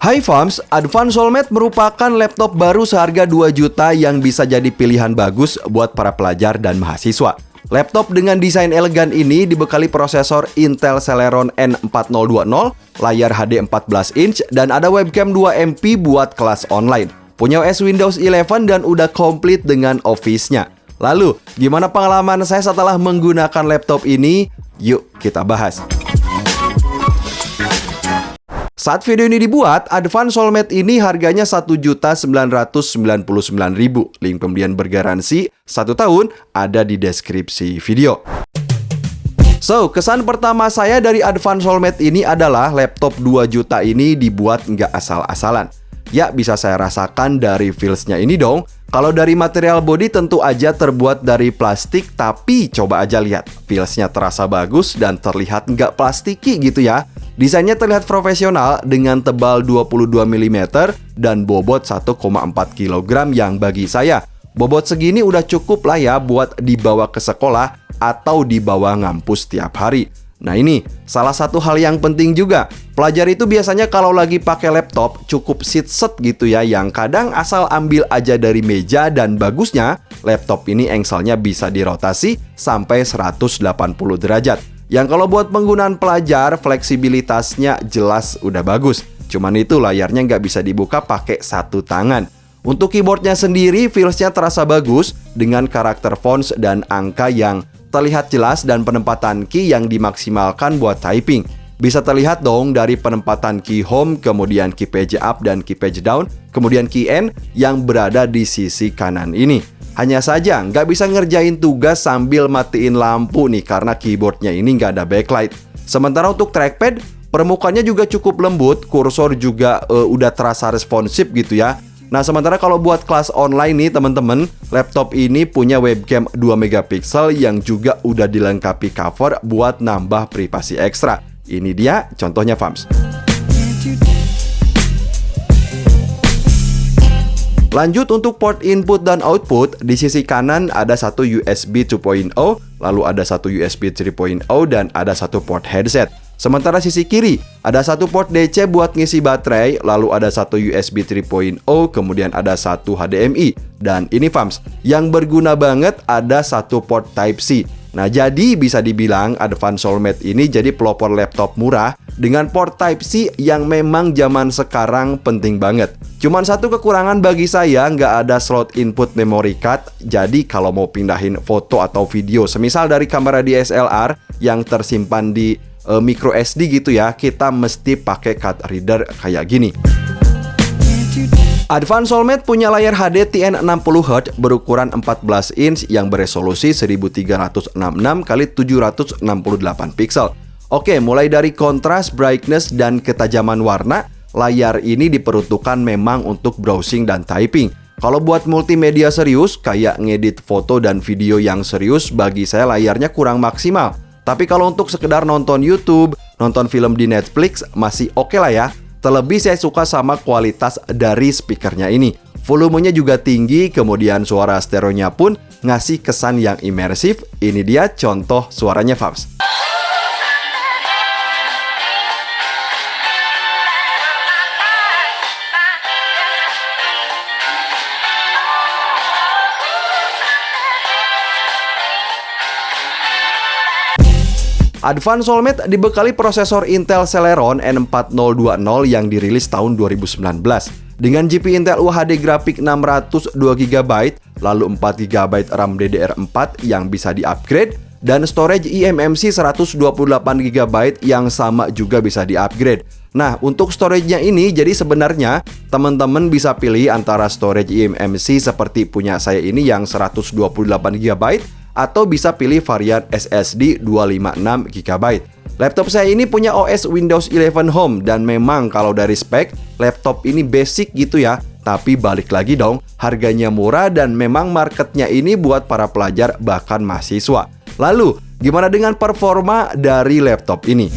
Hai Fams, Advan Solmed merupakan laptop baru seharga 2 juta yang bisa jadi pilihan bagus buat para pelajar dan mahasiswa. Laptop dengan desain elegan ini dibekali prosesor Intel Celeron N4020, layar HD 14 inch, dan ada webcam 2 MP buat kelas online. Punya OS Windows 11 dan udah komplit dengan Office-nya. Lalu, gimana pengalaman saya setelah menggunakan laptop ini? Yuk kita bahas. Saat video ini dibuat, Advan Solmed ini harganya Rp1.999.000. Link pembelian bergaransi 1 tahun ada di deskripsi video. So, kesan pertama saya dari Advan Solmed ini adalah laptop 2 juta ini dibuat nggak asal-asalan. Ya, bisa saya rasakan dari feels-nya ini dong. Kalau dari material body tentu aja terbuat dari plastik, tapi coba aja lihat. Feels-nya terasa bagus dan terlihat nggak plastiki gitu ya. Desainnya terlihat profesional dengan tebal 22 mm dan bobot 1,4 kg yang bagi saya, bobot segini udah cukup lah ya buat dibawa ke sekolah atau dibawa ngampus tiap hari. Nah ini, salah satu hal yang penting juga. Pelajar itu biasanya kalau lagi pakai laptop cukup sit-set gitu ya, yang kadang asal ambil aja dari meja, dan bagusnya laptop ini engselnya bisa dirotasi sampai 180 derajat. Yang kalau buat penggunaan pelajar, fleksibilitasnya jelas udah bagus. Cuman itu layarnya nggak bisa dibuka pakai satu tangan. Untuk keyboardnya sendiri, feels-nya terasa bagus dengan karakter fonts dan angka yang terlihat jelas dan penempatan key yang dimaksimalkan buat typing. Bisa terlihat dong dari penempatan key home, kemudian key page up dan key page down, kemudian key end yang berada di sisi kanan ini. Hanya saja nggak bisa ngerjain tugas sambil matiin lampu nih karena keyboardnya ini nggak ada backlight. Sementara untuk trackpad, permukaannya juga cukup lembut, kursor juga udah terasa responsif gitu ya. Nah, sementara kalau buat kelas online nih teman-teman, laptop ini punya webcam 2 MP yang juga udah dilengkapi cover buat nambah privasi ekstra. Ini dia contohnya Fams. Lanjut untuk port input dan output, di sisi kanan ada satu USB 2.0, lalu ada satu USB 3.0 dan ada satu port headset. Sementara sisi kiri ada satu port DC buat ngisi baterai, lalu ada satu USB 3.0, kemudian ada satu HDMI. Dan ini Fams, yang berguna banget ada satu port Type-C. Nah, jadi bisa dibilang Advan Solmed ini jadi pelopor laptop murah dengan port Type-C yang memang zaman sekarang penting banget. Cuman satu kekurangan bagi saya, nggak ada slot input memory card. Jadi kalau mau pindahin foto atau video, semisal dari kamera DSLR yang tersimpan di micro SD gitu ya, kita mesti pakai card reader kayak gini. Advan Solmed punya layar HD TN60Hz berukuran 14 inch yang beresolusi 1366 x 768 pixel. Oke, mulai dari kontras, brightness, dan ketajaman warna, layar ini diperuntukkan memang untuk browsing dan typing. Kalau buat multimedia serius, kayak ngedit foto dan video yang serius, bagi saya layarnya kurang maksimal. Tapi kalau untuk sekedar nonton YouTube, nonton film di Netflix, masih oke lah ya. Terlebih saya suka sama kualitas dari speakernya ini. Volumenya juga tinggi, kemudian suara stereonya pun ngasih kesan yang imersif. Ini dia contoh suaranya Fams. Advan Solmed dibekali prosesor Intel Celeron N4020 yang dirilis tahun 2019. Dengan GPU Intel UHD grafik 602 GB, lalu 4 GB RAM DDR4 yang bisa di-upgrade, dan storage eMMC 128 GB yang sama juga bisa di-upgrade. Nah, untuk storage-nya ini, jadi sebenarnya teman-teman bisa pilih antara storage eMMC seperti punya saya ini yang 128 GB, atau bisa pilih varian SSD 256 GB. Laptop saya ini punya OS Windows 11 Home, dan memang kalau dari spek, laptop ini basic gitu ya. Tapi balik lagi dong, harganya murah dan memang marketnya ini buat para pelajar bahkan mahasiswa. Lalu, gimana dengan performa dari laptop ini?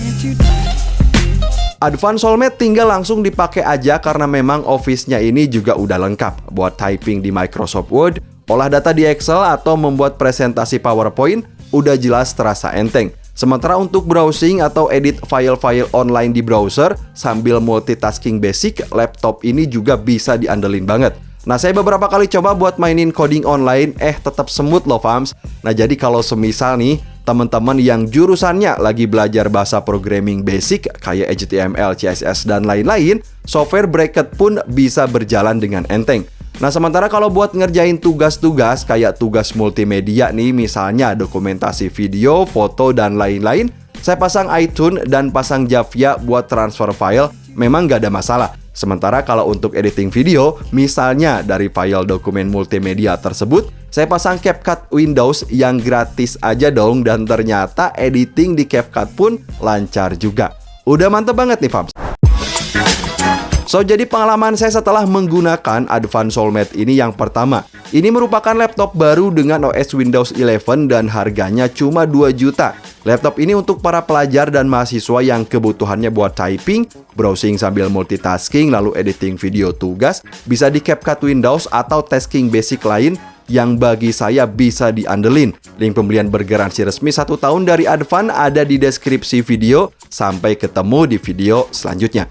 Advan Solmed tinggal langsung dipakai aja karena memang Office-nya ini juga udah lengkap. Buat typing di Microsoft Word, olah data di Excel, atau membuat presentasi PowerPoint, udah jelas terasa enteng. Sementara untuk browsing atau edit file-file online di browser sambil multitasking basic, laptop ini juga bisa diandelin banget. Nah, saya beberapa kali coba buat mainin coding online, tetap semut loh fams. Nah, jadi kalau semisal nih, teman-teman yang jurusannya lagi belajar bahasa programming basic kayak HTML, CSS, dan lain-lain, software Bracket pun bisa berjalan dengan enteng. Nah, sementara kalau buat ngerjain tugas-tugas kayak tugas multimedia nih, misalnya dokumentasi video, foto, dan lain-lain, saya pasang iTunes dan pasang Javia buat transfer file, memang nggak ada masalah. Sementara kalau untuk editing video, misalnya dari file dokumen multimedia tersebut, saya pasang CapCut Windows yang gratis aja dong, dan ternyata editing di CapCut pun lancar juga. Udah mantep banget nih, fams. So, jadi pengalaman saya setelah menggunakan Advance Solmed ini yang pertama. Ini merupakan laptop baru dengan OS Windows 11 dan harganya cuma 2 juta. Laptop ini untuk para pelajar dan mahasiswa yang kebutuhannya buat typing, browsing sambil multitasking, lalu editing video tugas, bisa di CapCut Windows atau tasking basic lain yang bagi saya bisa diandelin. Link pembelian bergaransi resmi 1 tahun dari Advance ada di deskripsi video. Sampai ketemu di video selanjutnya.